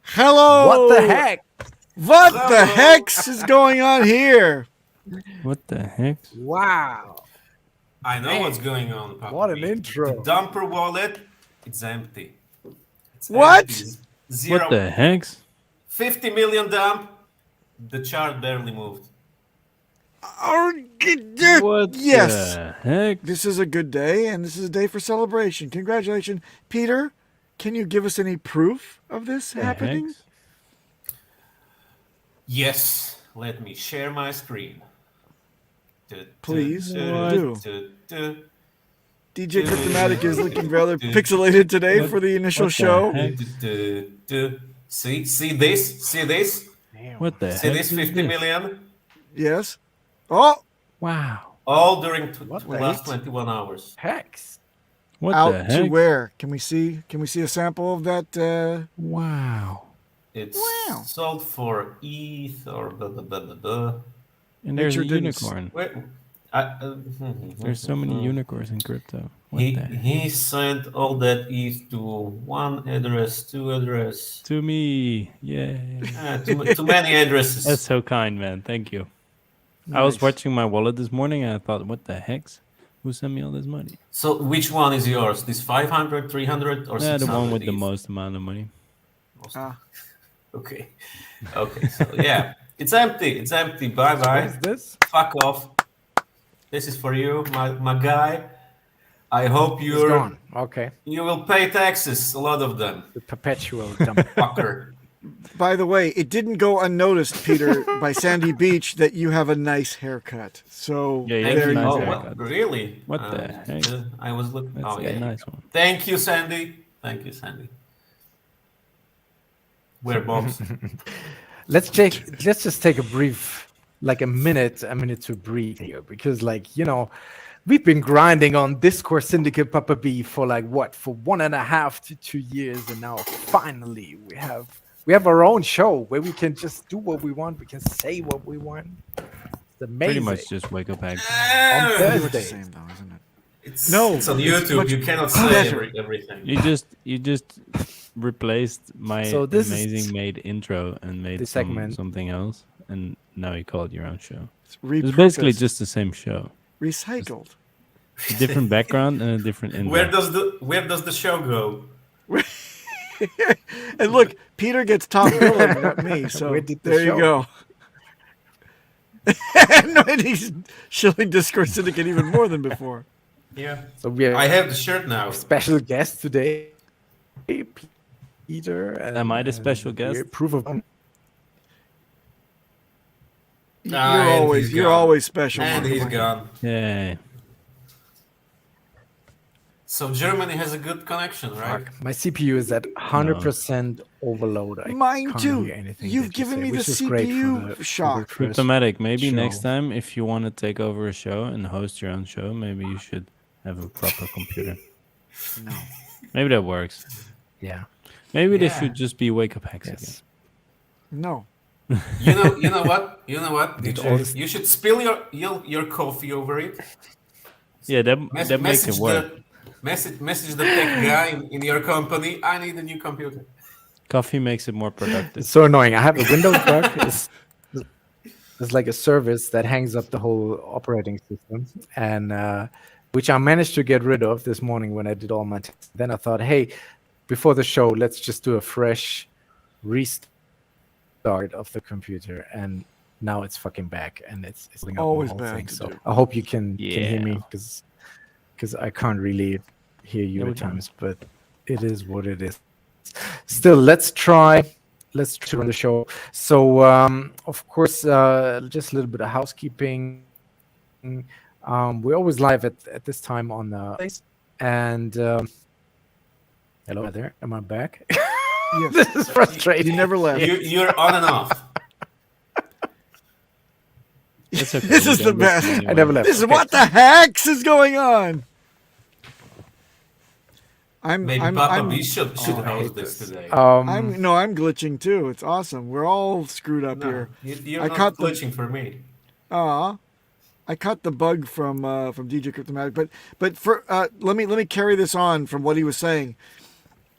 Hello. What the heck? What the hex is going on here? What the heck? Wow. I know Man, what's going on, Papa. what an intro. The dumper wallet, it's empty. It's What? Empty. Zero. What the heck? 50 million dump. The chart barely moved. What Yes. the heck? This is a good day, and this is a day for celebration. Congratulations. Peter, can you give us any proof of this happening? Hex? Yes, let me share my screen. Please What? do. DJ Cryptomatic is looking rather pixelated today for the initial What the show. heck? See this? See this? What the See heck this is 50 this? million? Yes. Oh, Wow. All during What the the last heck? 21 hours. Hex. What the out to heck? where? Can we see a sample of that? Wow. It's Wow. sold for ETH or blah, blah, blah, blah, blah. And there's sure a didn't unicorn. Wait, There's so many unicorns in crypto. What He the heck? he sent all that ETH to one address, two address, To me. Yay. too many addresses. That's so kind, man. Thank you. I was Nice. watching my wallet this morning and I thought, what the heck? Who sent me all this money? So which one is yours? This 500, 300, or 600? The one with the ETH? most amount of money. Ah. Okay. Okay. So yeah, it's empty. It's empty. Bye What bye. is this? Fuck off. This is for you, my guy. I hope It's gone. Okay. you will pay taxes, a lot of them. The perpetual dump. Fucker. By the way, it didn't go unnoticed, Peter, by Sandy Beach that you have a nice haircut. So Yeah, you Thank have a you. nice Oh, haircut. what? Really? What the heck? I was looking. That's Oh, a yeah. nice one. Thank you, Sandy. Thank you, Sandy. We're bombs. Let's just take a brief, like a minute to breathe here, because we've been grinding on Discourse Syndicate Papa B for for 1.5 to 2 years, and now finally we have our own show where we can just do what we want, we can say what we want. It's amazing. Pretty much just wake up eggs. on pretty much the Thursday. same, though, isn't it? It's, No, it's on it's YouTube. much You cannot say better. everything. You just replaced my So this is amazing made intro and made the segment. something else, and now you call it your own show. It's It's basically repurposed, just the same show, recycled. a different background and a different intro. Where does the show go? And look, Peter gets top billing, not me. So Where did the there you show- go. And he's shilling Discourse Syndicate even more than before. Yeah. So we I have have the shirt now. special guest today, Peter. And, Am I the special and guest? Proof of You're and he's you're gone. always special. And Marco he's Mike. gone. Yay. So Germany has a good connection, right? my CPU is at 100% overload. I Mine can't too. hear anything You've that you given say, me the which is great for CPU the shock. first Cryptomatic, maybe show. next time if you want to take over a show and host your own show, maybe you should have a proper computer. No. Maybe that works. Yeah. Maybe they Yeah. should just be wake up hexicans. Yes. No. You know what? Did DJ? all this- You should spill your coffee over it. Yeah, that makes message it work. message the tech guy in your company. I need a new computer. Coffee makes it more productive. It's so annoying. I have a Windows bug. It's like a service that hangs up the whole operating system, and which I managed to get rid of this morning when I did all my tests. Then I thought, hey, before the show, let's just do a fresh restart of the computer, and now it's fucking back, and it's pulling up Always the whole bad thing. to So do. I hope you can hear me, Yeah. because I can't really hear you Yeah, we at can. times, but it is what it is. Still, let's try to run the show. So, of course, just a little bit of housekeeping. We're always live at this time on and hello there. Am I back? Yes. This is frustrating. You never left. You're on and off. It's okay. This we is don't the best. listen I never left. This is Okay. what the hex is going on. Maybe I'm Papa B should I host hate this this. today. I'm glitching too. It's awesome. We're all screwed up No, here. you're I not caught the- glitching for me. I caught the bug from DJ Cryptomatic, but for let me carry this on from what he was saying.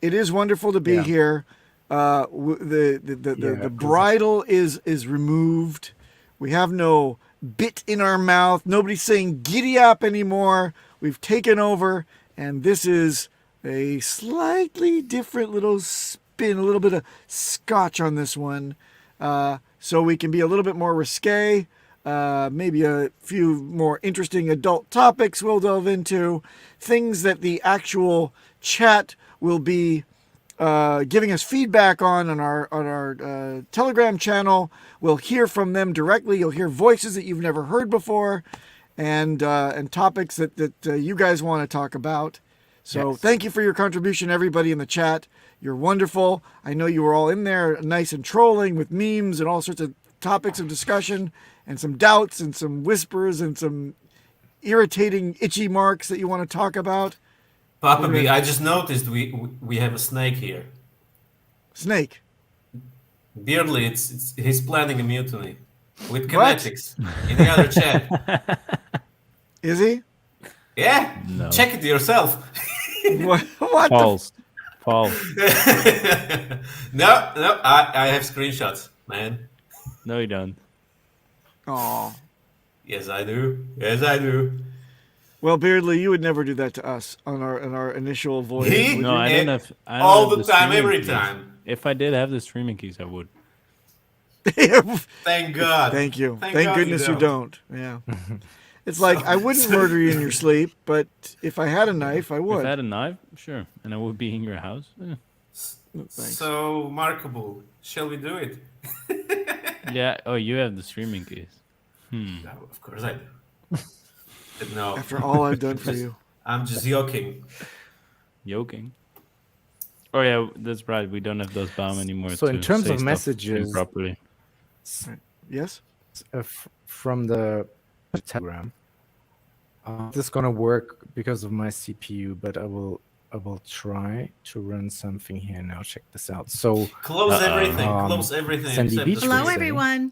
It is wonderful to be Yeah. here. The Yeah, 'cause bridle is removed. We have no bit in our mouth. Nobody's saying giddy up anymore. We've taken over, and this is a slightly different little spin, a little bit of scotch on this one, so we can be a little bit more risque. Maybe a few more interesting adult topics we'll delve into, things that the actual chat will be giving us feedback on our Telegram channel. We'll hear from them directly. You'll hear voices that you've never heard before, and topics that you guys want to talk about. So Yes. thank you for your contribution, everybody in the chat. You're wonderful. I know you were all in there nice and trolling with memes and all sorts of topics of discussion and some doubts and some whispers and some irritating itchy marks that you want to talk about. Papa B, I just noticed we have a snake here. Snake. Beardly, he's planning a mutiny with kinetics in the other chat. Is he? Yeah, No. check it yourself. What the False. False. No, I have screenshots, man. No, you don't. Aw. Yes, I do. Yes, I do. Well, Beardly, you would never do that to us on our initial voyage. He? would No, you? I don't have. I don't All have the time, streaming every keys. time. If I did have the streaming keys, I would. Thank God. Thank you. Thank God goodness you don't. Yeah. It's like I wouldn't murder you in your sleep, but if I had a knife, I If would. I had a knife, sure, and I would be in your house. Thanks. So, Markable, shall we do it? Yeah. Oh, you have the streaming keys. No, of course I do. But no. After all I've done for Just- you. I'm just joking. Joking. Oh yeah, that's right. We don't have those bomb anymore. So in to terms say of stuff messages- improperly. Yes? From the Telegram. This is gonna work because of my CPU, but I will try to run something here now. Check this out. So Close everything. Um, Close everything. Sandy except Beach the was Hello, saying- everyone.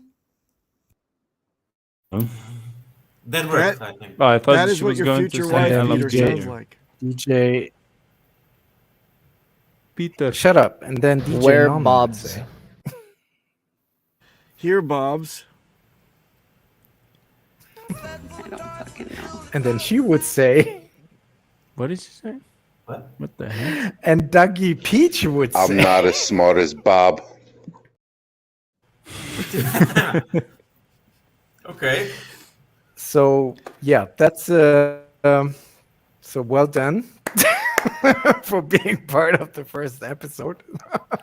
That worked, I think. Oh, I thought That is she what was your going future to wife say I and love Peter DJ. sounds like. DJ, Peter. shut up, and then DJ Where Norman would Bob's? say- Here, Bob's. I don't fucking know. and then she would say, What did you say? What? What the heck? and Dougie Peach would I'm say. not as smart as Bob. Okay. So yeah, that's so well done for being part of the first episode.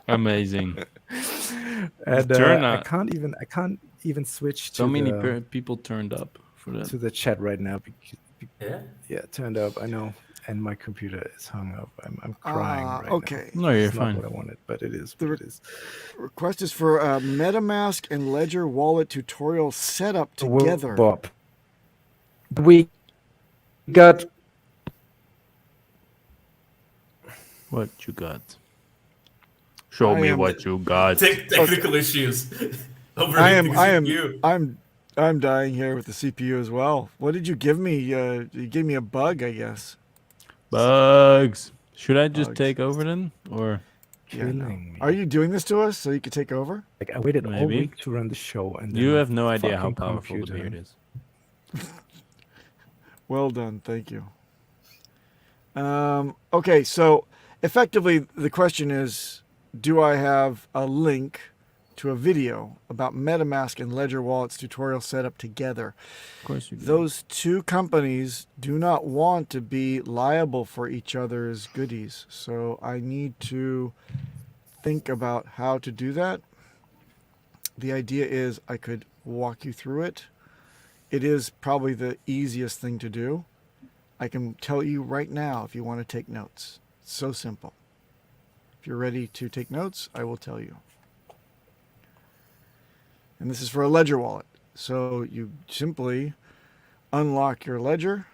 Amazing. And Turn I out- can't even switch to So many the, people turned up for that. to the chat right now. Yeah. Yeah, turned up. I know, and my computer is hung up. I'm crying right now. Okay. No, you're It's not fine. what I wanted, but it is The what it is. Request is for a Metamask and Ledger wallet tutorial setup Well, together. Bob. We got What you got? Show I me am- what you got. Technical issues. I am Overheating CPU. I'm dying here with the CPU as well. What did you give me? You gave me a bug, I guess. Bugs. Should I just Bugs. take over then, or Yeah, no. killing me. Are you doing this to us so you could take over? Like I waited all Maybe. week to run the show, and then you my have no idea how fucking powerful the computer- beard is? Well done, thank you. Okay, so effectively the question is, do I have a link to a video about MetaMask and Ledger wallets tutorial setup together? Of course you do. Those two companies do not want to be liable for each other's goodies, so I need to think about how to do that. The idea is I could walk you through it. It is probably the easiest thing to do. I can tell you right now if you want to take notes. It's so simple. If you're ready to take notes, I will tell you. And this is for a Ledger wallet. So you simply unlock your Ledger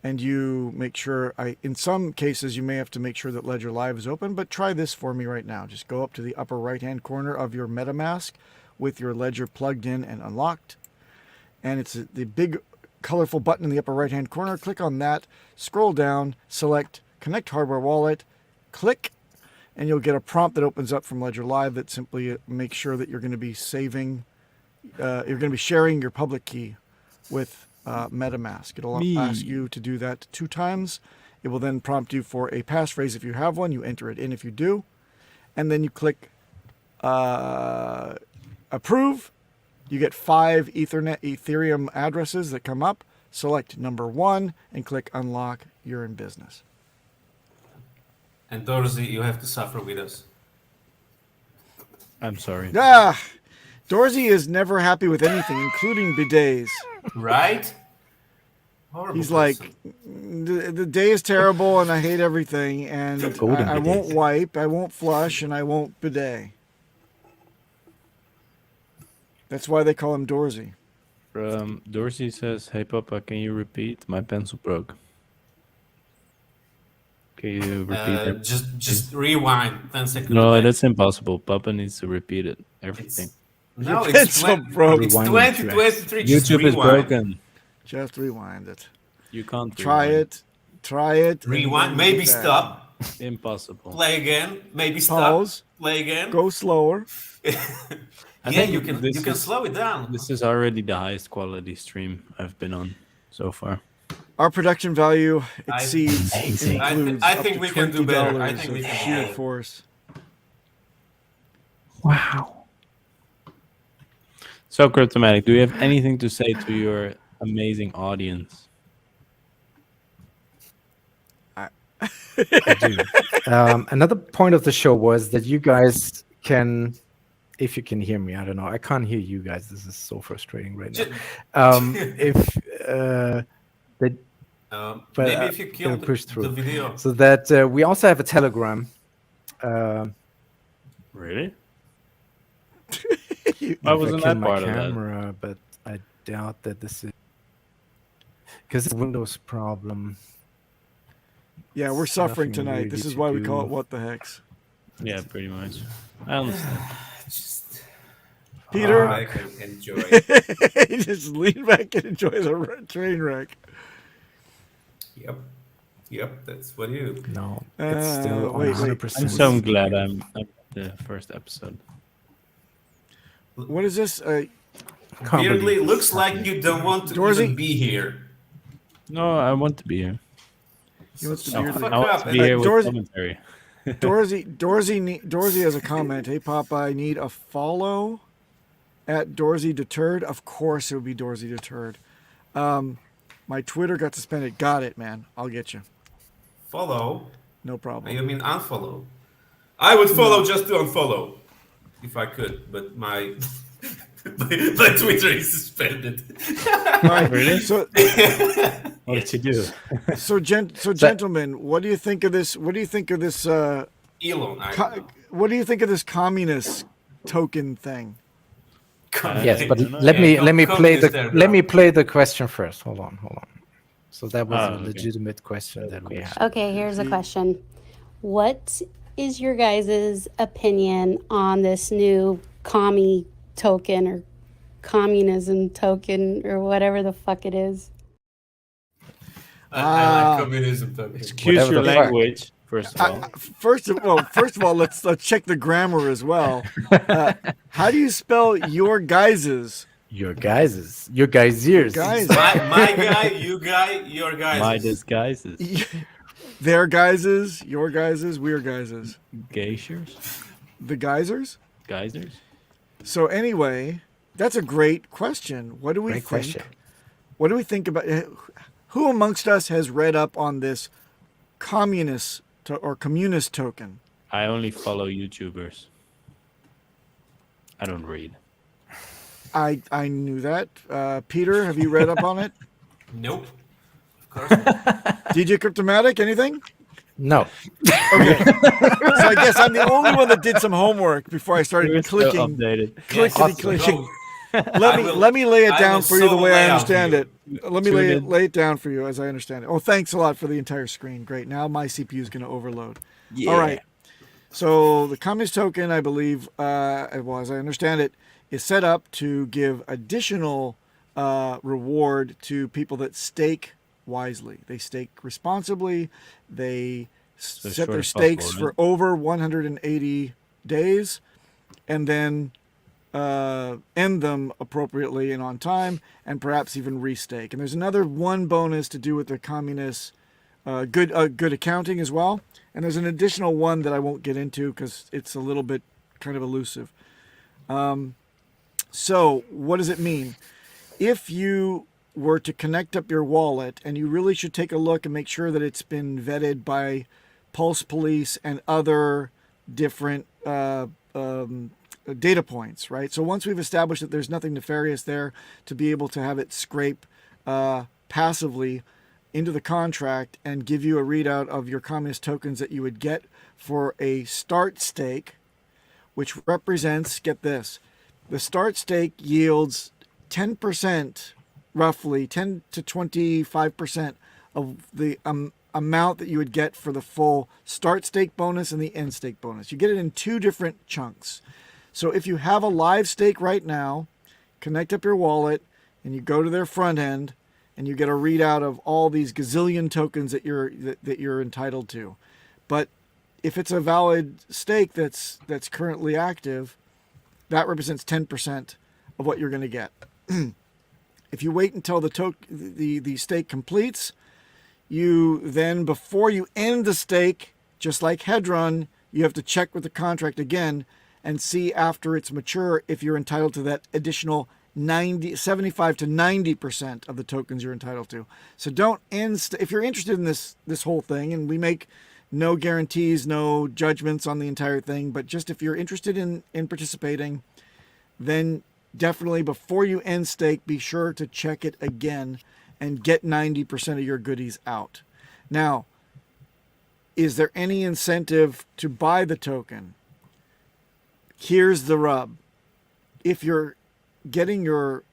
and you make sure, in some cases you may have to make sure that Ledger Live is open, but try this for me right now. Just go up to the upper right hand corner of your MetaMask with your Ledger plugged in and unlocked. And it's the big colorful button in the upper right hand corner. Click on that, scroll down, select Connect Hardware Wallet, click, and you'll get a prompt that opens up from Ledger Live that simply makes sure that you're going to be saving, you're going to be sharing your public key with MetaMask. It'll ask you to do that 2 times. It will then prompt you for a passphrase if you have one. You enter it in if you do, and then you click approve. You get 5 Ethereum addresses that come up. Select number 1 and click unlock. You're in business. And Dorsey, you have to suffer with us. I'm sorry. Ah, Dorsey is never happy with anything, including bidets. Right? Horrible He's like, person. the day is terrible and I hate everything, and Golden I won't bidet. wipe, I won't flush, and I won't bidet. That's why they call him Dorsey. Dorsey says, "Hey Papa, can you repeat? My pencil broke. Can you repeat that? Just rewind 10 seconds. No, back. that's impossible. Papa needs to repeat it. Everything. No, Your it's, pencil broke. it's Rewind 2023. Just YouTube is rewind. broken. Just rewind it. You can't Try rewind. it. Try it. and Rewind. then Maybe get back. stop. Impossible. Play again. Maybe stop. Pause. Play again. Go slower. I Yeah, think you can this is- slow it down. This is already the highest quality stream I've been on so far. Our production value I- exceeds Amazing. includes I up think to we can do better. I $20 think we of can do sheer better. force. Wow. So, Cryptomatic, do you have anything to say to your amazing audience. I do. Another point of the show was that you guys can, if you can hear me, I don't know. I can't hear you guys. This is so frustrating right now. Maybe if you kill push the through. video. So that we also have a Telegram. Really? If I wasn't kill that my part of that. camera, but I doubt that this is because it's a Windows problem. Yeah, we're suffering Nothing tonight. really This is to why we call it do. What the Hex. Yeah, pretty much. I understand. Just Peter? back and enjoy. Just lean back and enjoy the train wreck. Yep, that's what you do. No, it's still wait, on wait. 100%. I'm so glad I'm at the first episode. What is this? Can't Weirdly, believe it it's looks like happening. you don't want to Dorsey? even be here. No, I want to be here. He wants to Shut be the here. fuck I want up. to be here with Dorsey- commentary. Dorsey has a comment. Hey, Papa, I need a follow at Dorsey Deterred. Of course, it would be Dorsey Deterred. My Twitter got suspended. Got it, man. I'll get you. Follow? No problem. You mean unfollow? I would follow just to unfollow. If I could, but my my Twitter is suspended. All right. Really? So, What did you do? gentlemen, what do you think of this? What do you think of this? Elon, I don't know. What do you think of this communist token thing? Yes, but Yeah, let me play communist there, let me bro. play the question first. Hold on. So that was Ah, a okay. legitimate question that we had. Okay, here's a question. What is your guys' opinion on this new commie token or communism token or whatever the fuck it is? I like communism token. Excuse Whatever your the fuck. language, first of all. First of all, let's check the grammar as well. How do you spell your guys's? Your guys's ears. Guys, My guy, you guy, your guy. My disguises. their guys's, your guys's, we're guys's, Geysers? the geysers. Geysers? So anyway, that's a great question. What do we Great think? question. What do we think about? Who amongst us has read up on this communist or communist token? I only follow YouTubers. I don't read. I knew that. Peter, have you read up on it? Nope. Of course not. DJ Cryptomatic, anything? No. Okay. So I guess I'm the only one that did some homework before I started You're so clicking. updated. Clickety Yes, clicking. go. Let me lay it I down will for you the solo way lay I out understand for it. you. Let me Tune in. lay it down for you as I understand it. Oh, thanks a lot for the entire screen. Great. Now my CPU is going to overload. Yeah. All right. So the communist token, I believe, well, as I understand it, is set up to give additional reward to people that stake wisely. They stake responsibly. They So set short their as possible, stakes right? for over 180 days, and then end them appropriately and on time, and perhaps even restake. And there's another one bonus to do with the communist good accounting as well. And there's an additional one that I won't get into because it's a little bit kind of elusive. So what does it mean? If you were to connect up your wallet, and you really should take a look and make sure that it's been vetted by Pulse Police and other different data points, right? So once we've established that there's nothing nefarious there, to be able to have it scrape passively into the contract and give you a readout of your communist tokens that you would get for a start stake, which represents, get this, the start stake yields 10%, roughly 10 to 25% of the amount that you would get for the full start stake bonus and the end stake bonus. You get it in two different chunks. So if you have a live stake right now, connect up your wallet and you go to their front end and you get a readout of all these gazillion tokens that you're entitled to. But if it's a valid stake that's currently active, that represents 10% of what you're going to get. If you wait until the stake completes, you then, before you end the stake, just like Hedron, you have to check with the contract again and see after it's mature if you're entitled to that additional 75 to 90% of the tokens you're entitled to. So don't if you're interested in this whole thing, and we make no guarantees, no judgments on the entire thing, but just if you're interested in participating, then definitely before you end stake, be sure to check it again and get 90% of your goodies out. Now, is there any incentive to buy the token? Here's the rub. If you're getting your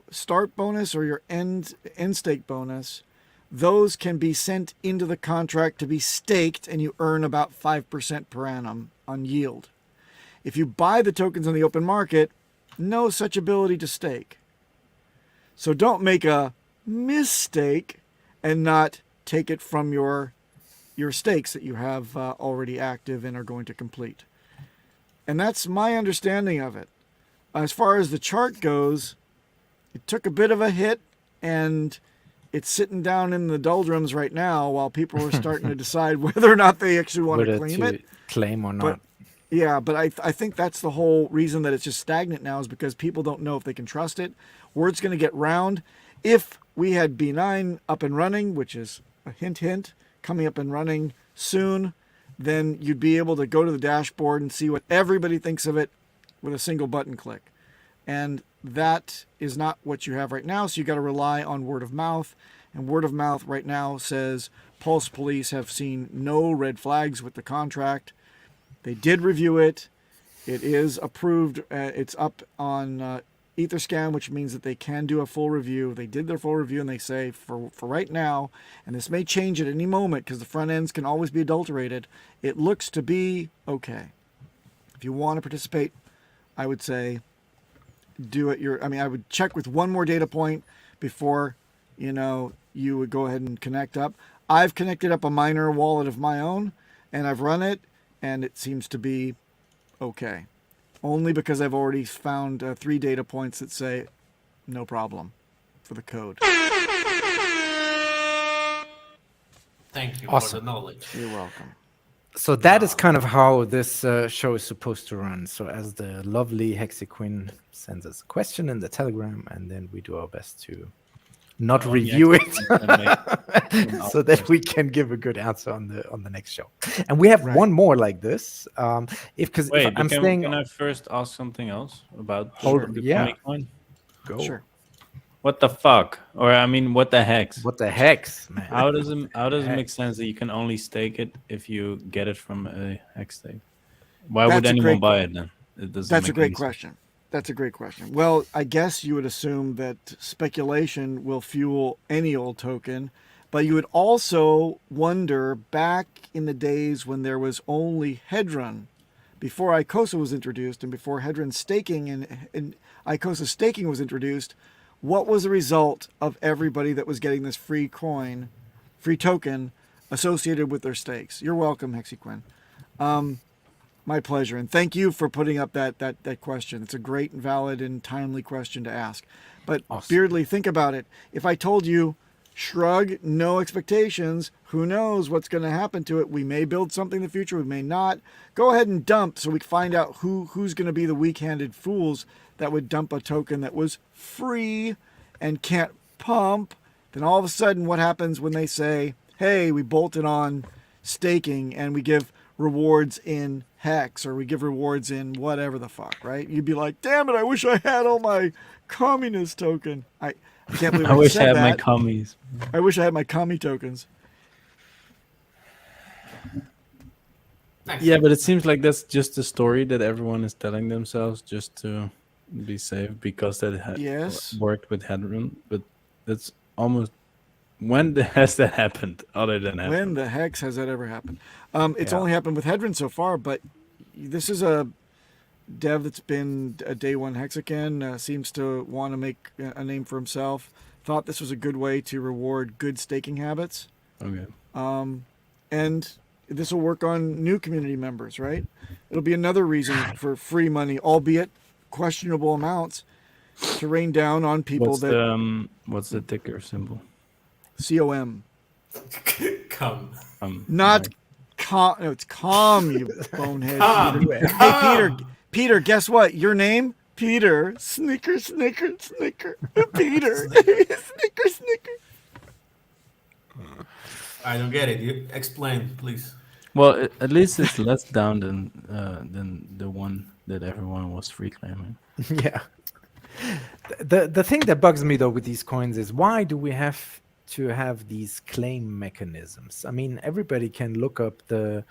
start bonus or your end stake bonus, those can be sent into the contract to be staked, and you earn about 5% per annum on yield. If you buy the tokens on the open market, no such ability to stake. So don't make a mistake and not take it from your stakes that you have already active and are going to complete. And that's my understanding of it. As far as the chart goes, it took a bit of a hit, and it's sitting down in the doldrums right now while people are starting to decide whether or not they actually want to claim it. Claim or not. But, yeah, but I think that's the whole reason that it's just stagnant now, is because people don't know if they can trust it. Word's going to get round. If we had B9 up and running, which is a hint, coming up and running soon, then you'd be able to go to the dashboard and see what everybody thinks of it with a single button click. And that is not what you have right now, so you got to rely on word of mouth. And word of mouth right now says Pulse Police have seen no red flags with the contract. They did review it. It is approved. It's up on Etherscan, which means that they can do a full review. They did their full review, and they say for right now, and this may change at any moment because the front ends can always be adulterated, it looks to be okay. If you want to participate, I would say do it. I would check with one more data point before you would go ahead and connect up. I've connected up a miner wallet of my own, and I've run it, and it seems to be okay. Only because I've already found 3 data points that say no problem for the code. Thank you Awesome. for the knowledge. You're welcome. So that is kind of how this show is supposed to run. So as the lovely Hexicans sends us a question in the Telegram, and then we do our best to not review it so that we can give a good answer on the next show. And we have one more like this. Wait, can I first ask something else about the coin? Go. Sure. What the fuck? Or what the hex? What the hex, man? How does it make sense that you can only stake it if you get it from a hex stake? Why would anyone buy it then? That's a great question. That's a great question. Well, I guess you would assume that speculation will fuel any old token, but you would also wonder, back in the days when there was only Hedron, before ICOSA was introduced and before Hedron staking and ICOSA staking was introduced, what was the result of everybody that was getting this free token associated with their stakes? You're welcome, Hexicans. My pleasure. And thank you for putting up that question. It's a great, valid, and timely question to ask. But awesome. Beardly, think about it. If I told you, shrug, no expectations, who knows what's going to happen to it? We may build something in the future. We may not. Go ahead and dump so we can find out who's going to be the weak-handed fools that would dump a token that was free and can't pump. Then all of a sudden, what happens when they say, hey, we bolted on staking and we give rewards in Hex, or we give rewards in whatever the fuck, right? You'd be like, damn it, I wish I had all my communist token. I can't believe I wish I had that. my commies. I wish I had my commie tokens. Yeah, but it seems like that's just a story that everyone is telling themselves just to be safe because that worked with Hedron. But that's almost... When has that happened other than Hedron? When the hex has that ever happened? It's only happened with Hedron so far, but this is a dev that's been a day one Hexican, seems to want to make a name for himself, thought this was a good way to reward good staking habits. Okay. And this will work on new community members, right? It'll be another reason for free money, albeit questionable amounts, to rain down on people what's the ticker symbol? COM. Come. Not com. No, it's calm, you bonehead. Hey, Peter, guess what? Your name Peter, snicker, snicker, snicker. Peter, snicker, snicker. I don't get it. You explain, please. Well, at least it's less down than the one that everyone was free claiming. Yeah. The thing that bugs me though with these coins is why do we have to have these claim mechanisms? I mean, everybody can look up the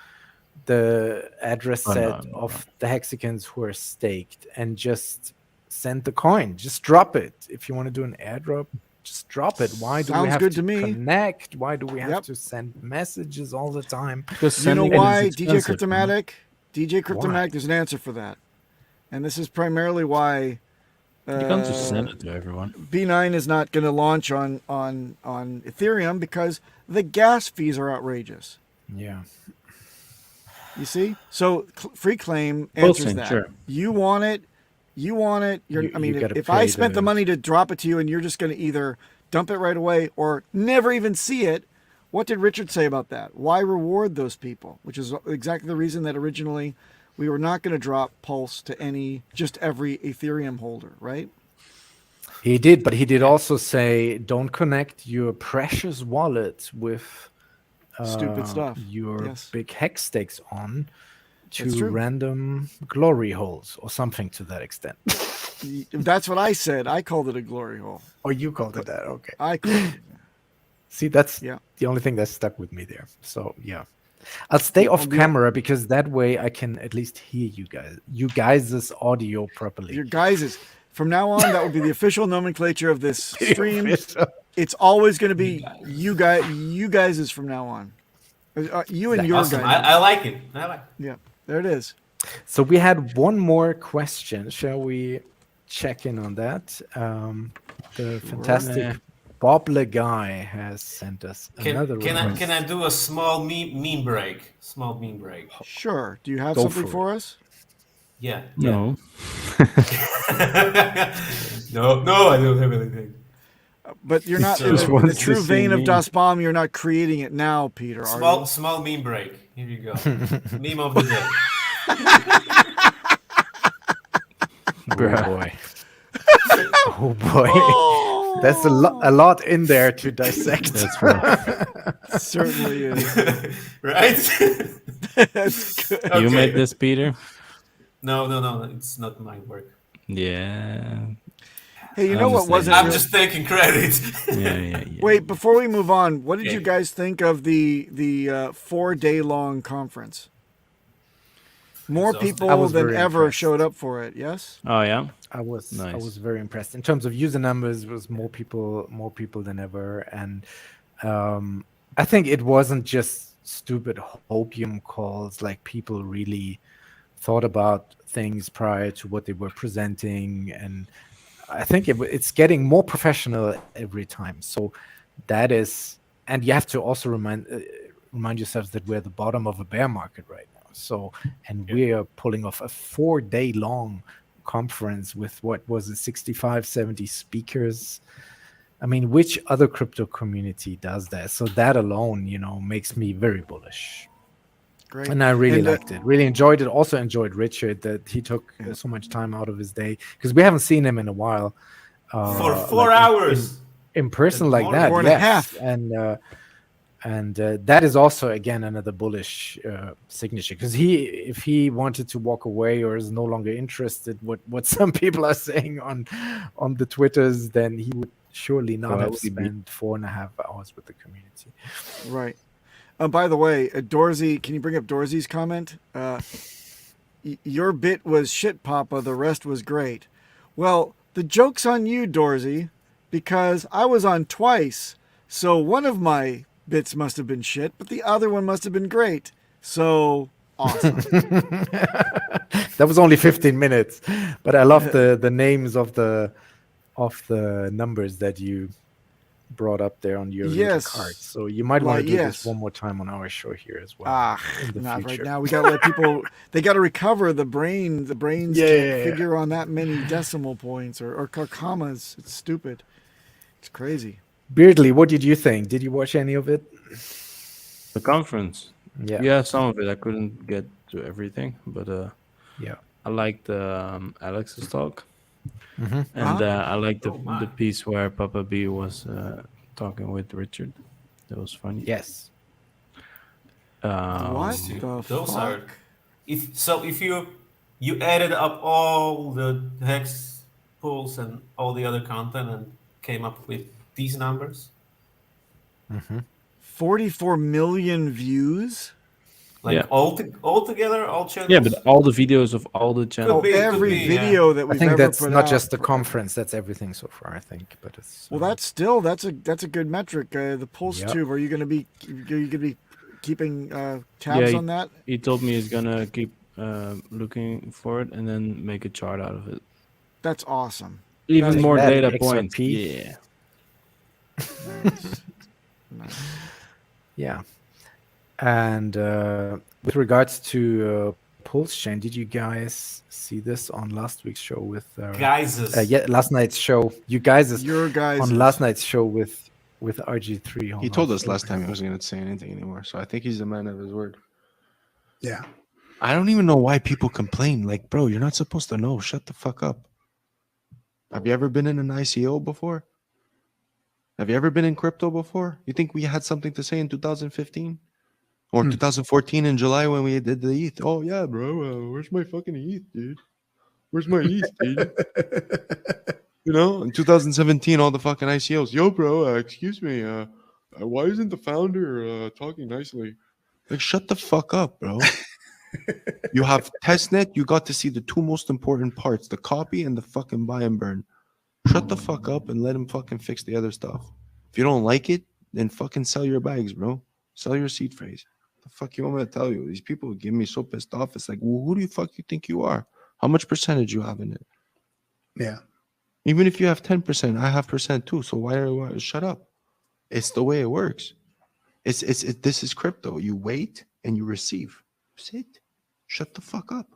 address set of the Hexicans who are staked and just send the coin. Just drop it. If you want to do an airdrop, just drop it. Why do we have to connect? Why do we have to send messages all the time? Because you know why, DJ Cryptomatic? DJ Cryptomatic, there's an answer for that. And this is primarily why you can't just send it to everyone. B9 is not going to launch on Ethereum because the gas fees are outrageous. Yeah. You see? So free claim answers that. Sure. You want it. If I spent the money to drop it to you and you're just going to either dump it right away or never even see it, what did Richard say about that? Why reward those people? Which is exactly the reason that originally we were not going to drop Pulse to just every Ethereum holder, right? He did, but he did also say, don't connect your precious wallet with stupid stuff. Your big hex stakes on to random glory holes or something to that extent. That's what I said. I called it a glory hole. Oh, you called it that. Okay. I called it. See, that's the only thing that stuck with me there. So, yeah. I'll stay off camera because that way I can at least hear you guys' audio properly. Your guys' from now on, that will be the official nomenclature of this stream. It's always going to be you guys is from now on. You and your awesome. guys. I like it. Yeah, there it is. So we had one more question. Shall we check in on that? The fantastic Bob Le Guy has sent us another one. Can I do a small meme break? Small meme break. Sure. Do you have something for us? Yeah. No. No, I don't have anything. But you're not in the true vein of Das Bomb. You're not creating it now, Peter. Small meme break. Here you go. Meme of the day. Oh boy. Oh boy. There's a lot in there to dissect. That's right. Certainly is. Right? That's good. You made this, Peter? No. It's not my work. Yeah. Hey, you know what wasn't? I'm just taking credit. Yeah. Wait, before we move on, what did you guys think of the 4-day-long conference? More people than ever showed up for it. Yes. Oh yeah. I was very impressed. In terms of user numbers, it was more people than ever, and I think it wasn't just stupid hopium calls. Like people really thought about things prior to what they were presenting, and I think it's getting more professional every time. So that is, and you have to also remind yourselves that we're at the bottom of a bear market right now. So, and we are pulling off a 4-day long conference with what was it, 65, 70 speakers. I mean, which other crypto community does that? So that alone, makes me very bullish. Great. And I really liked it. Really enjoyed it. Also enjoyed Richard that he took so much time out of his day because we haven't seen him in a while. For 4 hours. In person like that. 4.5. And that is also, again, another bullish signature because if he wanted to walk away or is no longer interested, what some people are saying on the Twitters, then he would surely not have spent 4.5 hours with the community. Right. By the way, Dorsey, can you bring up Dorsey's comment? Your bit was shit, Papa. The rest was great. Well, the joke's on you, Dorsey, because I was on twice. So one of my bits must have been shit, but the other one must have been great. So awesome. That was only 15 minutes, but I love the names of the numbers that you brought up there on your little card. So you might want to do this one more time on our show here as well. Not right now. We got to let people, they got to recover the brain. The brains can't figure on that many decimal points or commas. It's stupid. It's crazy. Beardley, what did you think? Did you watch any of it? The conference. Yeah, some of it. I couldn't get to everything, but I liked Alex's talk. And I like my. the piece where Papa B was talking with Richard. That was funny. Yes. What See, the those are fuck? if you added up all the hex pools and all the other content and came up with these numbers, 44 million views? like Yeah. all together, all channels. Yeah, but all the videos of all the channels. be, could Every be, video that I we've think ever that's put not out. just the conference. That's everything so far, I think. But it's Well, that's a good metric. The Pulse Yep. Tube. Are you going to be keeping tabs he, on that? He told me he's gonna keep looking for it and then make a chart out of it. That's awesome. Even That's more that data XRP. points. Yeah. Nice. Yeah. And with regards to Pulse Chain, did you guys see this on last week's show with Guys, last night's show? You guys Your guys on last night's show with RG3. He told us last time he wasn't going to say anything anymore, so I think he's a man of his word. Yeah. I don't even know why people complain. Like, bro, you're not supposed to know. Shut the fuck up. Have you ever been in an ICO before? Have you ever been in crypto before? You think we had something to say in 2015? Or 2014 in July when we did the ETH? Oh, yeah, bro. Where's my fucking ETH, dude? Where's my ETH, dude? You know, in 2017, all the fucking ICOs. Yo, bro, excuse me. Why isn't the founder talking nicely? Like, shut the fuck up, bro. You have testnet. You got to see the two most important parts, the copy and the fucking buy and burn. Shut the fuck up and let him fucking fix the other stuff. If you don't like it, then fucking sell your bags, bro. Sell your seed phrase. The fuck you want me to tell you? These people get me so pissed off. It's like, well, who do you fuck you think you are? How much percentage you have in it? Yeah. Even if you have 10%, I have percent too. So why shut up? It's the way it works. This is crypto. You wait and you receive. Sit. Shut the fuck up.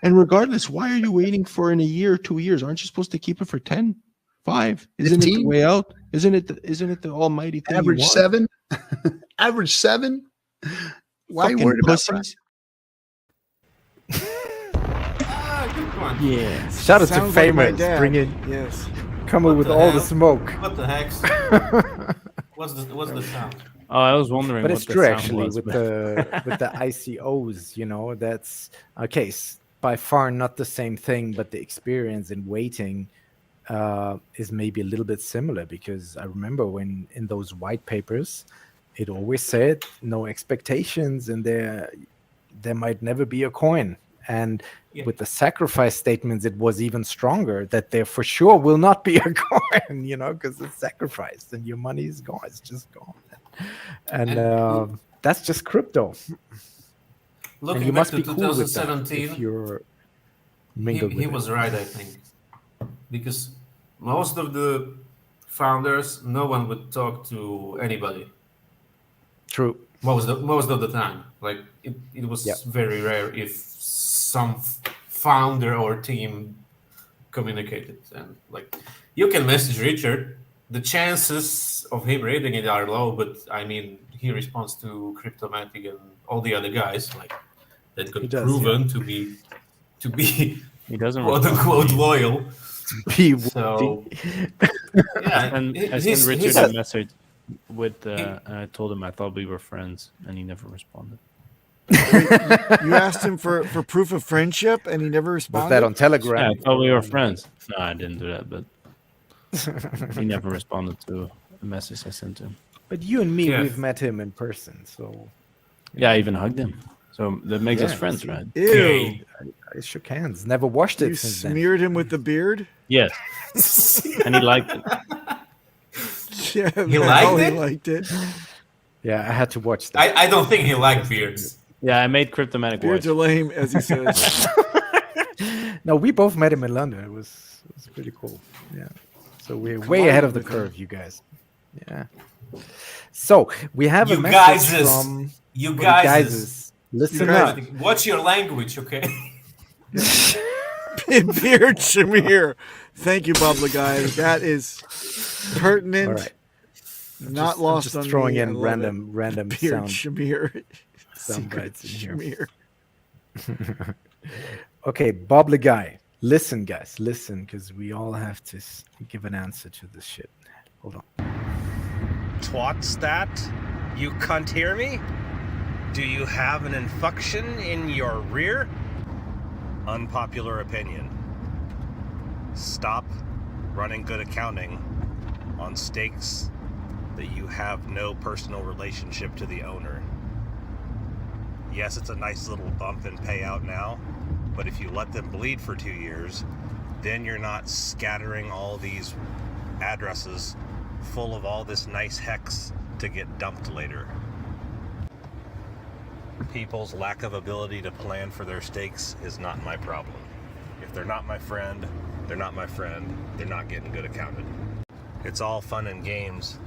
And regardless, why are you waiting for in a year or 2 years? Aren't you supposed to keep it for 10? 5? Isn't 15? it the way out? Isn't it the almighty thing? Average you want? 7? Average 7? Why are you Fucking worried about pussies. good one. Yeah. Shout out to Sounds like my Famous, dad. bringing Yes. coming What with the all the hell? smoke. What the heck? What's the sound? Oh, I was wondering. But what it's the true sound actually was, with but- the ICOs. You know, that's okay. By far not the same thing, but the experience in waiting is maybe a little bit similar, because I remember when in those white papers, it always said no expectations, and there might never be a coin. And Yeah. with the sacrifice statements, it was even stronger that there for sure will not be a coin, you know, because it's sacrificed and your money is gone. It's just gone. And that's just crypto. Looking And you back must to be cool with that 2017, if you're mingled he with it. was right, I think, because most of the founders, no one would talk to anybody True. most of the time. Like it was Yeah. very rare if some founder or team communicated. And like you can message Richard, the chances of him reading it are low, but I mean he responds to Cryptomatic and all the other guys like that He got does, proven to be He doesn't quote respond. unquote loyal. Be So yeah, And I he's- sent he's Richard a- a message with I told him I thought we were friends, and he never responded. You asked him for proof of friendship, and he never was responded. that on Telegram? Yeah, I thought we were friends. No, I didn't do that, but he never responded to a message I sent to him. But you and me, Yeah. we've met him in person, so Yeah, I even hugged him. So that makes us Yeah, friends, see. right? Ew! I shook hands. Never washed it You since then. smeared him with the beard. Yes, and he liked it. Yeah, He that's liked how it? He liked it. Yeah, I had to watch that. I don't think he liked beards. Yeah, I made Cryptomatic Beards watch. are lame, as he says. No, we both met him in London. It was pretty cool. Yeah. So we're way ahead of the curve, you guys. Yeah. So we have a You message guys, from you for the guys, guys. Listen guys- up. watch your language, okay? Beard Shamir. Thank you, Bob Guy. That is pertinent. All right. Not I'm lost just on throwing me. I in love random it. Beard sound Shamir. sound Secret bites in here. Shamir. Okay, Bob the guy. Listen, guys, listen, because we all have to give an answer to this shit. Hold on. Twatstat, you can't hear me? Do you have an infection in your rear? Unpopular opinion. Stop running good accounting on stakes that you have no personal relationship to the owner. Yes, it's a nice little bump in payout now, but if you let them bleed for 2 years, then you're not scattering all these addresses full of all this nice hex to get dumped later. People's lack of ability to plan for their stakes is not my problem. If they're not my friend, they're not my friend. They're not getting good accounted. It's all fun and games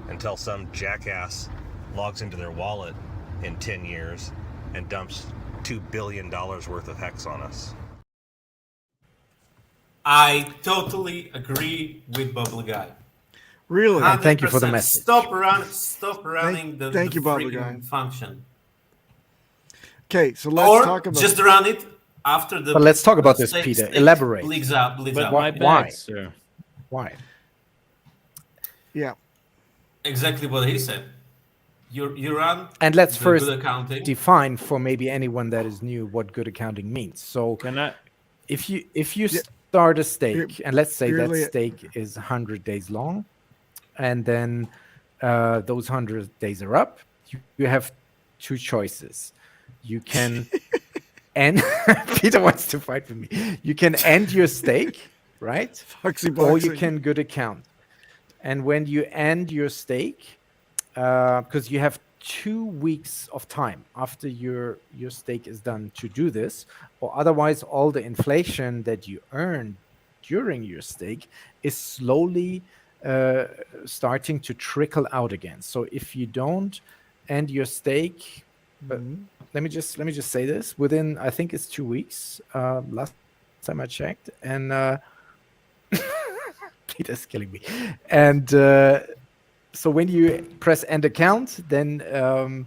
until some jackass logs into their wallet in 10 years and dumps $2 billion worth of hex on us. I totally agree with Bubble Guy. Really? And thank you for the 100%. message. Stop running the thank you, Bubble freaking Guy. function. Okay, so let's talk about just run it after the. But let's talk about this, stake Peter. Elaborate. Bleeds out. But my Why? bad, sir. Why? Yeah. Exactly what he said. You run. And let's the first good accounting. define for maybe anyone that is new what good accounting means. So Can I? if you start a stake, and let's say that Really- stake is 100 days long, and then those 100 days are up, you have two choices. You can end. Peter wants to fight with me. You can end your stake, right? Foxy Or you boxing. can good account. And when you end your stake, because you have 2 weeks of time after your stake is done to do this, or otherwise all the inflation that you earn during your stake is slowly starting to trickle out again. So if you don't end your stake, but let me just say this, within, I think it's 2 weeks, last time I checked, and Peter's killing me. And so when you press end account, then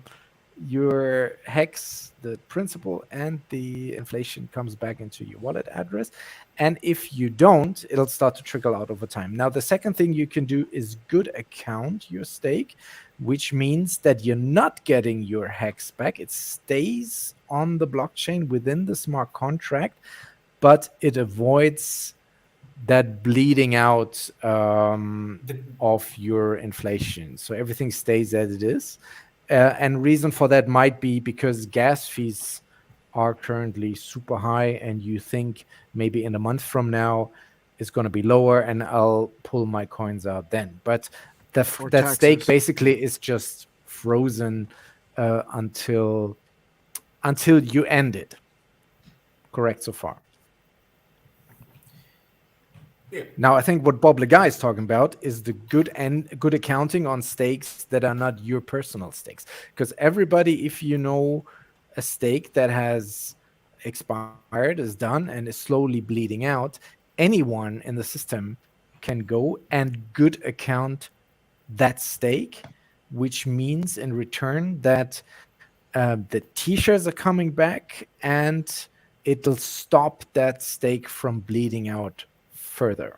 your hex, the principal and the inflation comes back into your wallet address. And if you don't, it'll start to trickle out over time. Now, the second thing you can do is good account your stake, which means that you're not getting your hex back. It stays on the blockchain within the smart contract, but it avoids that bleeding out of your inflation. So everything stays as it is. And reason for that might be because gas fees are currently super high, and you think maybe in a month from now it's going to be lower and I'll pull my coins out then. But that stake basically is just frozen until you end it. Correct so far? Yeah. Now, I think what Bob Lega is talking about is the good accounting on stakes that are not your personal stakes. Because everybody, if you know a stake that has expired, is done, and is slowly bleeding out, anyone in the system can go and good account that stake, which means in return that the T-shares are coming back and it'll stop that stake from bleeding out further.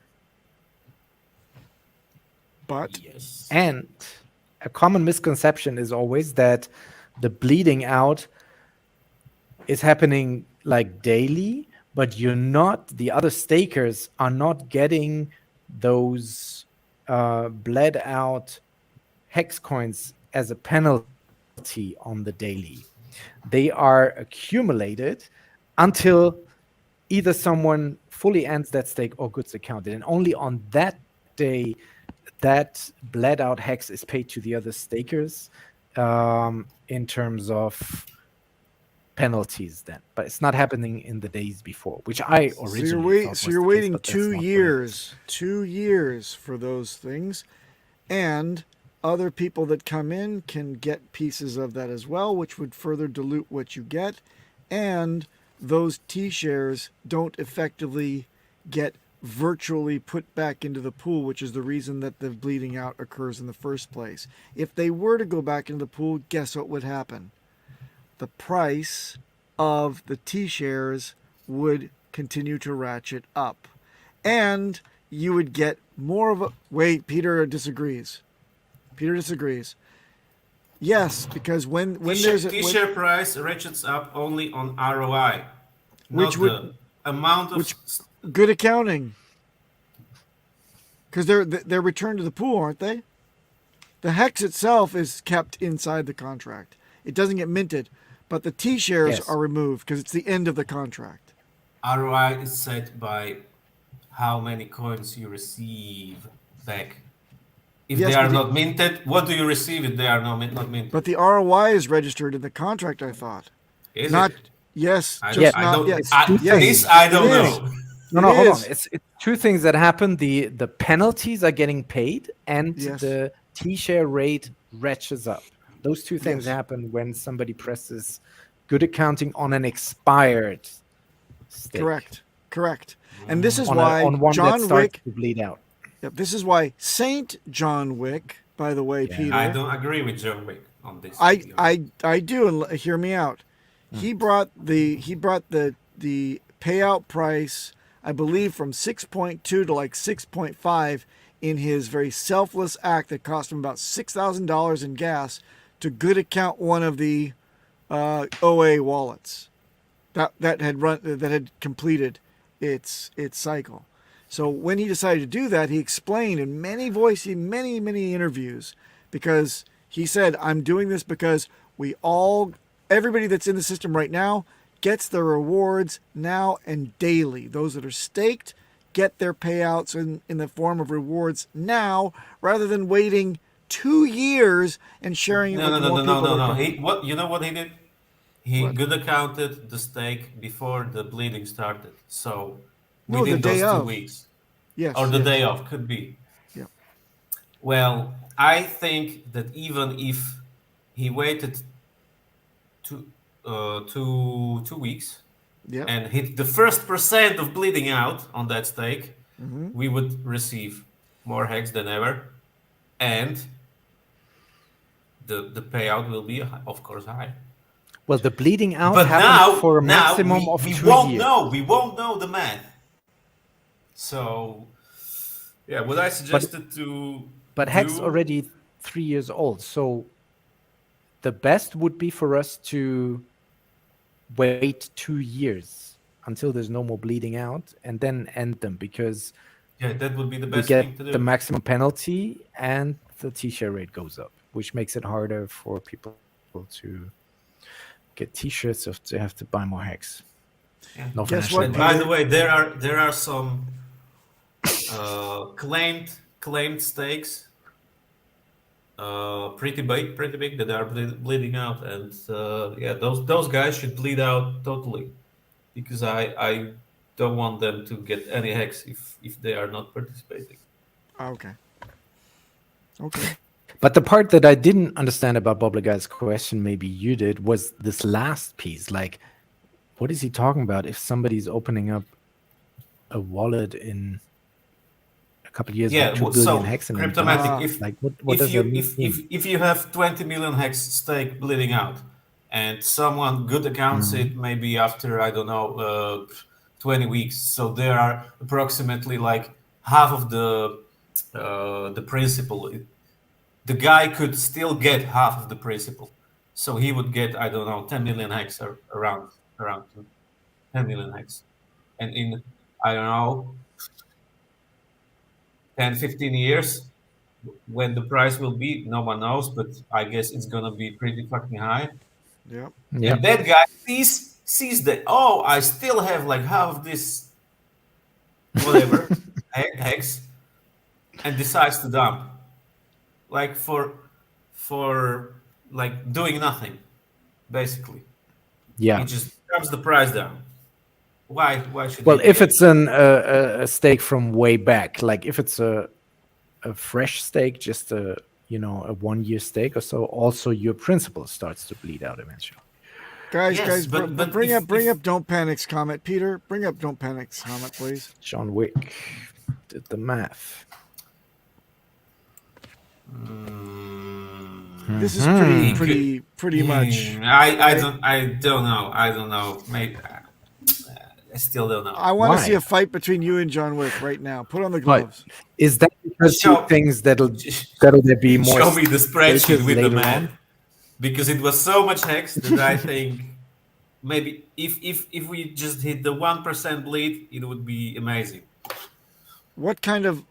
But Yes. And a common misconception is always that the bleeding out is happening like daily, but the other stakers are not getting those bled out hex coins as a penalty on the daily. They are accumulated until either someone fully ends that stake or goods accounted. And only on that day, that bled out hex is paid to the other stakers in terms of penalties then. But it's not happening in the days before, which I originally thought was so you're the case, waiting but that's 2 not years, 2 years for those things. And other people that come in can get pieces of that as well, which would further dilute what you get. And those T-shares don't effectively get virtually put back into the pool, which is the reason that the bleeding out occurs in the first place. If they were to go back into the pool, guess what would happen? The price of the T-shares would continue to ratchet up. And you would get more of a... Wait, Peter disagrees. Yes, because when there's a... T-share price ratchets up only on ROI, Which not would... the amount of... Good accounting. Because they're returned to the pool, aren't they? The HEX itself is kept inside the contract. It doesn't get minted, but the T-shares are removed because it's the end of the contract. ROI is set by how many coins you receive back. If they are not minted, what do you receive if they are not minted? But the ROI is registered in the contract, I thought. Is not, it? Yes. I just don't, not, I don't, yes. This I don't know. No, hold on. It's two things that happen. The penalties are getting paid, and the T-share rate ratchets up. Those two things happen when somebody presses good accounting on an expired stake. Correct. And this is why John Wick to bleed out. Yep, this is why Saint John Wick, by the way, Peter. I don't agree with John Wick on this. I do, and hear me out. He brought the payout price, I believe, from 6.2 to like 6.5 in his very selfless act that cost him about $6,000 in gas to good account one of the OA wallets that had completed its cycle. So when he decided to do that, he explained in many interviews, because he said, I'm doing this because everybody that's in the system right now gets their rewards now and daily. Those that are staked get their payouts in the form of rewards now, rather than waiting 2 years and sharing it with more people. No. You know what he did? He good accounted the stake before the bleeding started. So within those 2 weeks. Yes. Or the day of, could be. Yeah. Well, I think that even if he waited 2 weeks and hit the first % of bleeding out on that stake, we would receive more HEX than ever. And the payout will be, of course, high. Well, the bleeding out happened for a maximum of 2 years. We won't know the math. So, yeah, what I suggested But HEX already 3 years old. So the best would be for us to wait 2 years until there's no more bleeding out and then end them, because that would be the best we thing to get do. the maximum penalty and the T-share rate goes up, which makes it harder for people to get T-shirts if they have to buy more HEX. Yeah. No Guess what? By the way, there are some claimed stakes, pretty big that are bleeding out, and those guys should bleed out totally, because I don't want them to get any HEX if they are not participating. Okay. But the part that I didn't understand about Bobble Guy's question, maybe you did, was this last piece. Like, what is he talking about? If somebody's opening up a wallet in a couple of years with 2 billion HEX in it, Cryptomatic, what does that mean? If you have 20 million HEX stake bleeding out, and someone good accounts it maybe after, I don't know, 20 weeks, so there are approximately like half of the principal. The guy could still get half of the principal, so he would get, I don't know, 10 million HEX, or around 10 million HEX, and in, I don't know, 10-15 years, when the price will be, no one knows, but I guess it's gonna be pretty fucking high. Yeah. And that guy sees that, I still have like half of this whatever HEX, and decides to dump, like for like doing nothing, basically. Yeah. He just drops the price down. Why should? Well, if it's a stake from way back, like if it's a fresh stake, just a 1 year stake or so, also your principal starts to bleed out eventually. Guys, bring up Don't Panic's comment, Peter. Bring up Don't Panic's comment, please. John Wick did the math. This is pretty much. I don't know. Maybe still don't know. I want to Why? see a fight between you and John Wick right now. Put on the gloves. Is that because Show- he thinks that'll there be more Show me the spreadsheet stakers with the later math. on? Because it was so much hex that I think maybe if we just hit the 1% bleed, it would be amazing. What kind of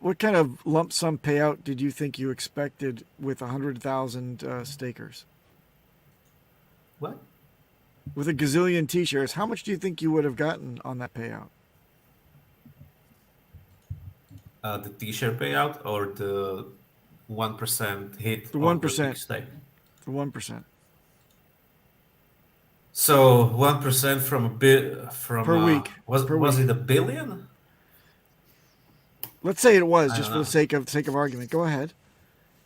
lump sum payout did you think you expected with 100,000 stakers? What? With a gazillion T-shirts, how much do you think you would have gotten on that payout? The T-shirt payout or the 1% hit? The on 1%. big stake? The 1%. So 1% from a bit from Per week. Was Per was week. it $1 billion? Let's say it was, I just don't for the know. sake of argument. Go ahead.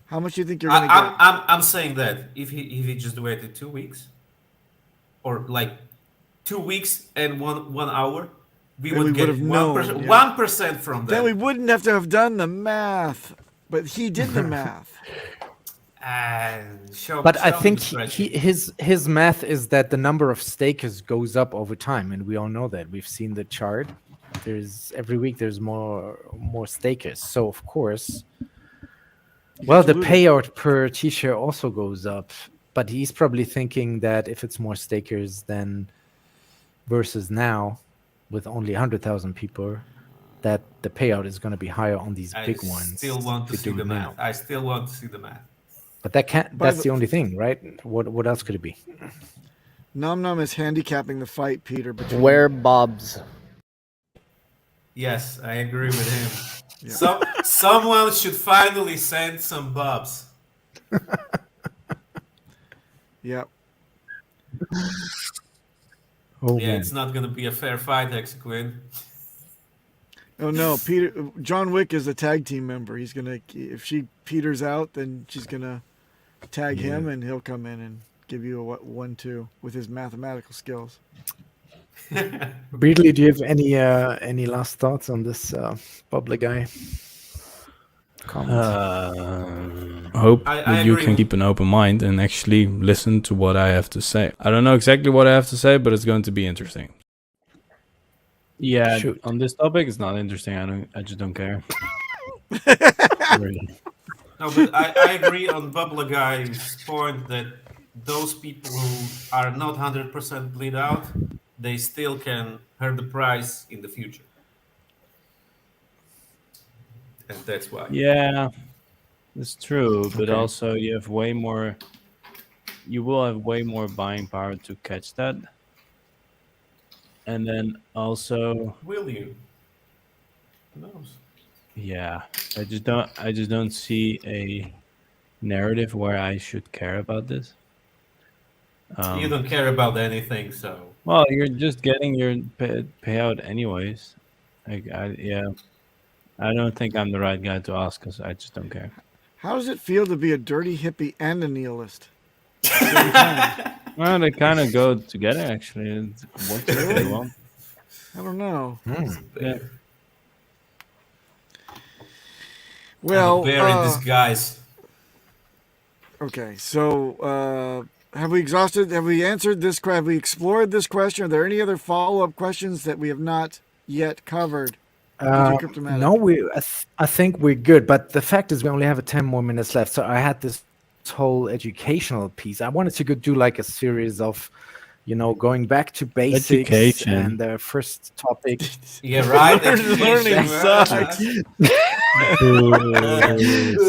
How much do you think you're going to get? I'm saying that if he just waited 2 weeks, or like 2 weeks and one hour, we Then would we get would've known, 1%, yeah. 1% from that. Then we wouldn't have to have done the math, but he did the math. But I show me think the spreadsheet. his math is that the number of stakers goes up over time, and we all know that. We've seen the chart. There's every week there's more stakers. So of course, well, the payout per T-shirt also goes up. But he's probably thinking that if it's more stakers then versus now, with only 100,000 people, that the payout is going to be higher on these big ones. I still want to if see we do the it math. now. I still want to see the math. But that's the only thing, right? What else could it be? Nom Nom is handicapping the fight, Peter. Between Wear bobs. Yes, I agree with him. Yeah. So someone should finally send some bobs. Yeah. Oh, Yeah, man. it's not going to be a fair fight, Hexicans. Oh no, Peter. John Wick is a tag team member. He's gonna, if she peters out, then she's gonna tag him, and he'll come in and give you a 1-2 with his mathematical skills. Breedley, do you have any last thoughts on this bubbler guy? Comment? I hope I that you agree. can keep an open mind and actually listen to what I have to say. I don't know exactly what I have to say, but it's going to be interesting. Yeah, Shoot. on this topic, it's not interesting. I just don't care. Really. No, but I agree on Bubbler Guy's point that those people who are not 100% bleed out, they still can hurt the price in the future. And that's why. Yeah, it's true, but Okay. also you will have way more buying power to catch that. And then also, Will you? Who knows? yeah, I just don't see a narrative where I should care about this. You don't care about anything, so. Well, you're just getting your payout anyways. I don't think I'm the right guy to ask because I just don't care. How does it feel to be a dirty hippie and a nihilist? At the same time? Well, they kind of go together actually. It works really well. I don't know. Yeah. Well, Bear in disguise. okay. So, have we exhausted? Have we answered this? Have we explored this question? Are there any other follow-up questions that we have not yet covered? Cryptomatic? No, I think we're good. But the fact is, we only have 10 more minutes left. So I had this whole educational piece. I wanted to do like a series of, going back to basics Education. and the first topic. Yeah, right. Learning sucks. So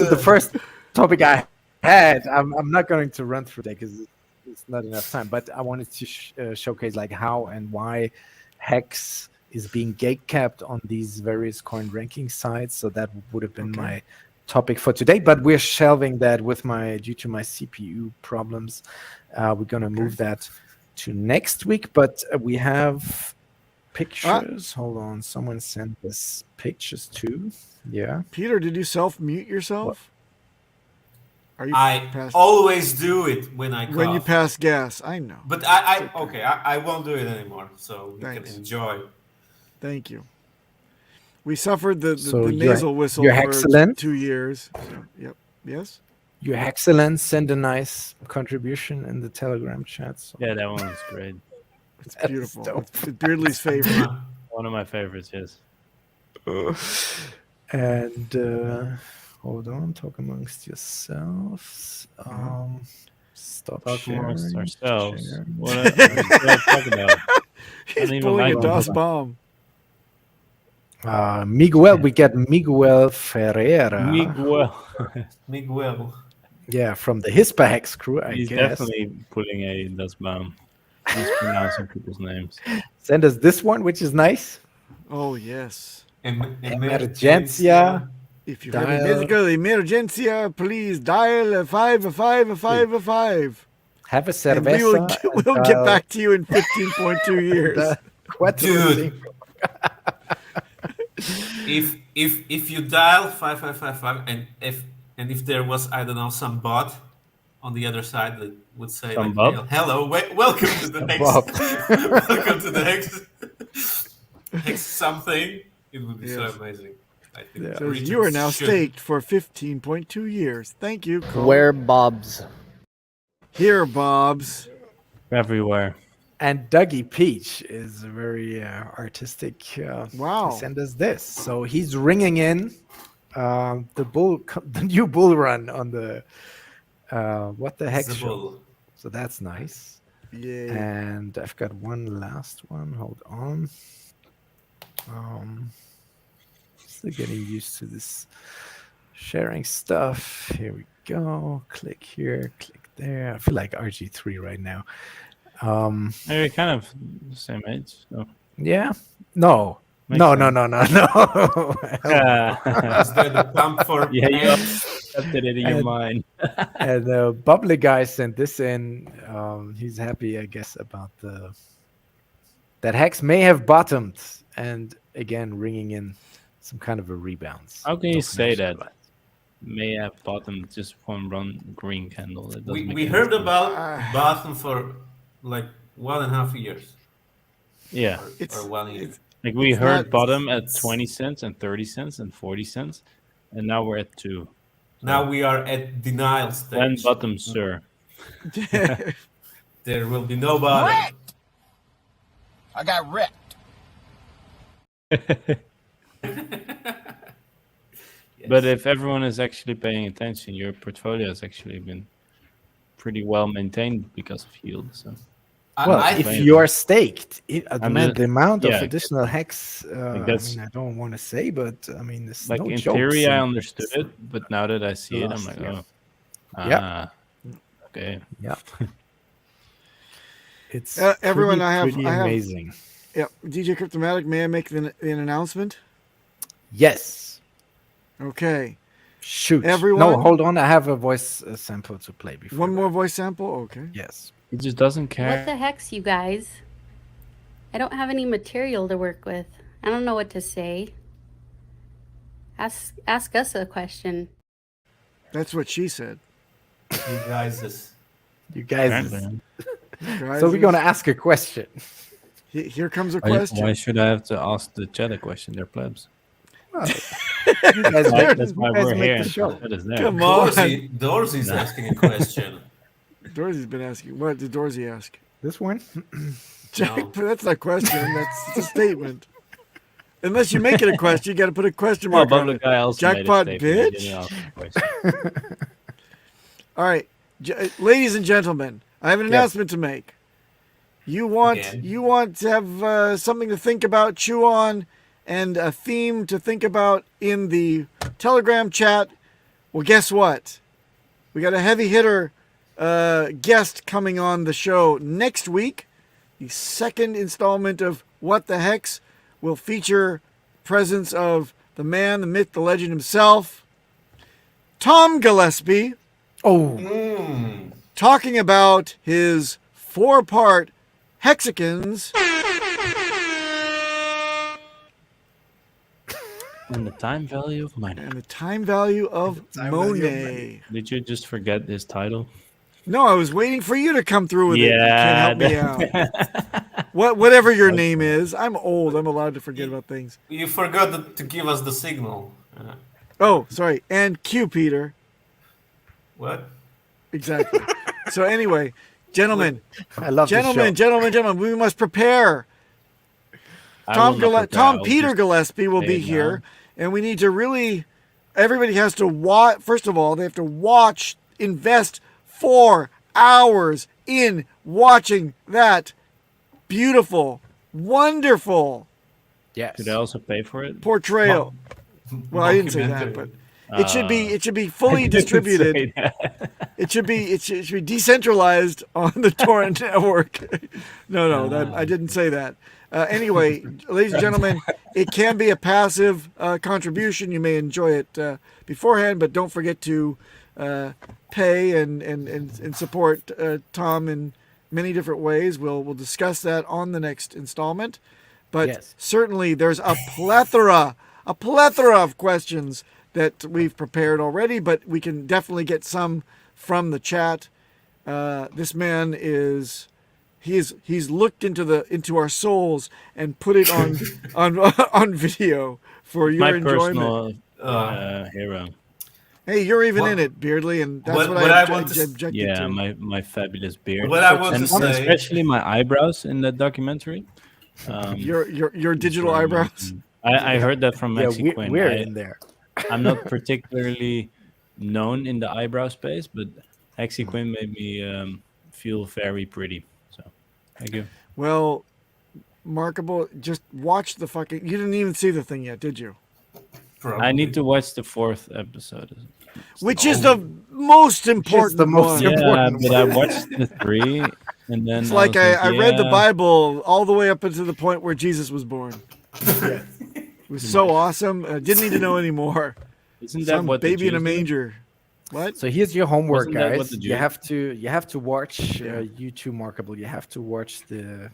the first topic I had, I'm not going to run through that because it's not enough time. But I wanted to showcase like how and why Hex is being gatekept on these various coin ranking sites. So that would have been my topic for today. But we're shelving that due to my CPU problems. We're going to move that to next week. But we have pictures. Hold on, someone sent us pictures too. Yeah. Peter, did you self-mute yourself? Are you I past, always do it when I cough. when you pass gas? I know. But I won't do it anymore, so you Thanks. can enjoy. Thank you. We suffered the So you're- nasal whistle you're for excellent. 2 years. So, yep. Yes. Your excellence, send a nice contribution in the Telegram chat. So Yeah, that one was great. It's That's beautiful. dope. It's Beardley's favorite. One of my favorites, yes. And hold on, talk amongst yourselves. Stop Talk sharing. amongst ourselves. share. What are we talking about? He's even pulling like a DOS that. bomb. Miguel, we get Miguel Ferreira. Miguel. Yeah, from the HEX crew, I He's guess. definitely pulling a dust bomb. Mispronouncing people's names. Send us this one, which is nice. Oh, yes. Emergencia. If you Dial- have a medical emergencia, please dial 55555. Have a And we will cerveza. we'll get back to you in 15.2 years. Dude. if you dial 5555 and if there was, I don't know, some bot on the other side that would say Some like, bot? hello, welcome to the Hex. Welcome to the Hex. Hex something. It would be so amazing. I think So you are now staked for 15.2 years. Thank you, Cole. Where Bob's? Here, Bob's. Everywhere. And Dougie Peach is very artistic. Wow. He sent us this. So he's ringing in the new bull run on the What the Hex show. So that's nice. Yay. And I've got one last one. Hold on. Still getting used to this sharing stuff. Here we go. Click here, click there. I feel like RG3 right now. You're kind of the same age. So. Yeah. No. Makes No. sense. Is there the pump for Yeah, you accepted it in your mind. And the bubbly guy sent this in. He's happy, I guess, about that Hex may have bottomed, and again ringing in some kind of a rebound. How can you say that? May have bottomed just one green candle. It doesn't make we any heard sense. about bottom for like 1.5 years. Yeah. Or 1 year. Like we it's heard not- bottom at 20 cents and 30 cents and 40 cents, and now we're at 2. Now we are at denial stage. When bottom, sir. There will be no bottom. I got wrecked. But if everyone is actually paying attention, your portfolio has actually been pretty well maintained because of yield. So Well, if you are staked, the amount of yeah, additional Hex, I that's- mean, I don't want to say, but I mean, it's like no in jokes theory, I in- understood it, but now that I see it, I'm like, Yeah. oh, Yeah. okay. Yeah. It's everyone, pretty I have- amazing. Yeah, DJ Cryptomatic, may I make an announcement? Yes. Okay. Shoot. Everyone- No, hold on. I have a voice sample to play before. One that. more voice sample? Okay. Yes. He just doesn't care. What the heck's, you guys? I don't have any material to work with. I don't know what to say. Ask us a question. That's what she said. You guys You guys. Apparently. So we're going to ask a question. Here comes a Why, question. why should I have to ask the chat a question? They're plebs. Well, you guys That's why you guys we're make here. the show. That is there. Come on. Dorsey's asking a question. Dorsey's been asking. What did Dorsey ask? This one? Jack, that's not a question. That's a statement. Unless you make it a question, you got to put a question Well, mark on but the it. guy also Jackpot, made a statement. He bitch. didn't ask a question. All right, ladies and gentlemen, I have an announcement to make. You want to have something to think about, chew on, and a theme to think about in the Telegram chat. Well, guess what? We got a heavy hitter guest coming on the show next week. The second installment of What the Hex will feature presence of the man, the myth, the legend himself, Tom Gillespie. Oh. Talking about his 4-part Hexicans. And the time value of money. And the time value of Monet. Did you just forget his title? No, I was waiting for you to come through with it. You Yeah, can't help me out. Whatever your name is. I'm old. I'm allowed to forget about things. You forgot to give us the signal. Oh, sorry. And Q, Peter. What? Exactly. So anyway, gentlemen, I love this show. gentlemen, we must prepare. Peter Gillespie will be here, and we need to really. Everybody has to watch. First of all, they have to watch. Invest 4 hours in watching that beautiful, wonderful. Yes. Could I also pay for it? Portrayal. Well, I didn't say that, but it should be fully distributed. It should be decentralized on the torrent network. No, I didn't say that. Anyway, ladies and gentlemen, it can be a passive contribution. You may enjoy it beforehand, but don't forget to pay and support Tom in many different ways. We'll discuss that on the next installment. But certainly there's a plethora of questions that we've prepared already, but we can definitely get some from the chat. This man he's looked into our souls and put it on video for your enjoyment. My personal hero. Hey, you're even in it, Beardly, and that's what I objected to. Yeah, my fabulous beard. What I want to say, especially my eyebrows in that documentary. Your digital eyebrows. I heard that from Hexicans. We're in there. I'm not particularly known in the eyebrow space, but Hexicans made me feel very pretty. So, thank you. Well, Markable, just watch the fucking. You didn't even see the thing yet, did you? Probably. I need to watch the 4th episode. Which is the most important one. Yeah, but I watched the 3, and then it's like I read the Bible all the way up until the point where Jesus was born. It was so awesome. I didn't need to know anymore. Isn't that what baby in a manger? What? So here's your homework, guys. You have to watch YouTube Markable. You have to watch the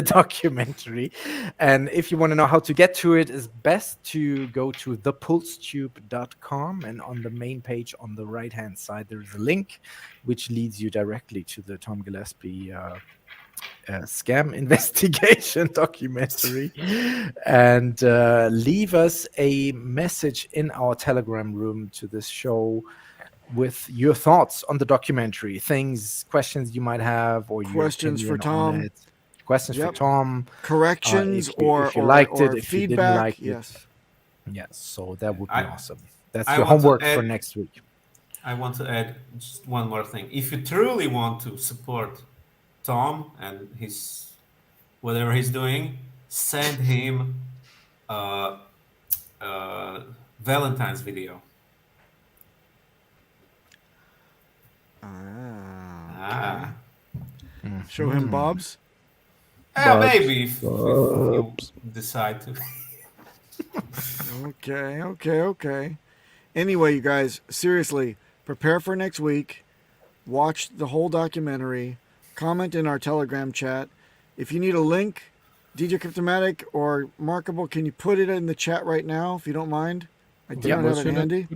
documentary, and if you want to know how to get to it, it's best to go to thepulsetube.com, and on the main page on the right hand side there is a link which leads you directly to the Tom Gillespie scam investigation documentary, and leave us a message in our Telegram room to this show with your thoughts on the documentary, questions you might have, or questions for Tom. Questions for Tom, corrections, if you liked it, if feedback. You didn't like yes. it. Yes, so that would be awesome. That's your homework for next week. I want to add just one more thing. If you truly want to support Tom and his whatever he's doing, send him Valentine's video. Show him Bob's. Maybe if you decide to. Okay. Anyway, you guys, seriously, prepare for next week. Watch the whole documentary. Comment in our Telegram chat. If you need a link, DJ Cryptomatic or Markable, can you put it in the chat right now, if you don't mind? I don't have it handy.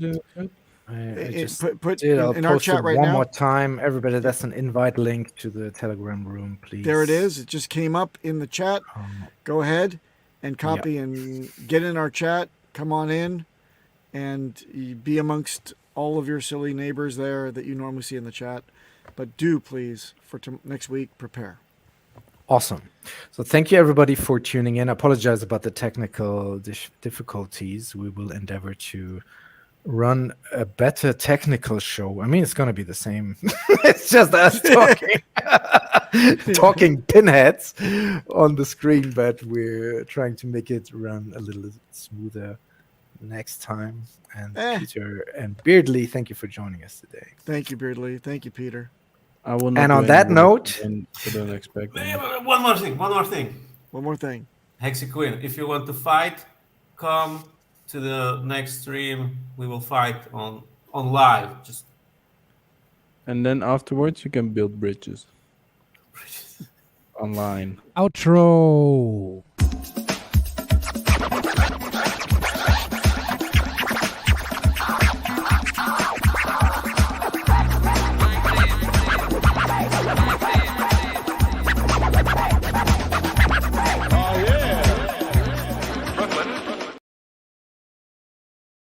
I just put I'll in our post chat it right one now. more time. Everybody, that's an invite link to the Telegram room, please. There it is. It just came up in the chat. Go ahead and copy and get in our chat. Come on in and be amongst all of your silly neighbors there that you normally see in the chat. But do please, for next week, prepare. Awesome. So thank you, everybody, for tuning in. I apologize about the technical difficulties. We will endeavor to run a better technical show. I mean, it's going to be the same. It's just us talking pinheads on the screen, but we're trying to make it run a little smoother next time. And Peter and Beardly, thank you for joining us today. Thank you, Beardly. Thank you, Peter. I will and on that note, I don't expect one more thing. Hexicans, if you want to fight, come to the next stream. We will fight on live. And then afterwards, you can build bridges online. Outro.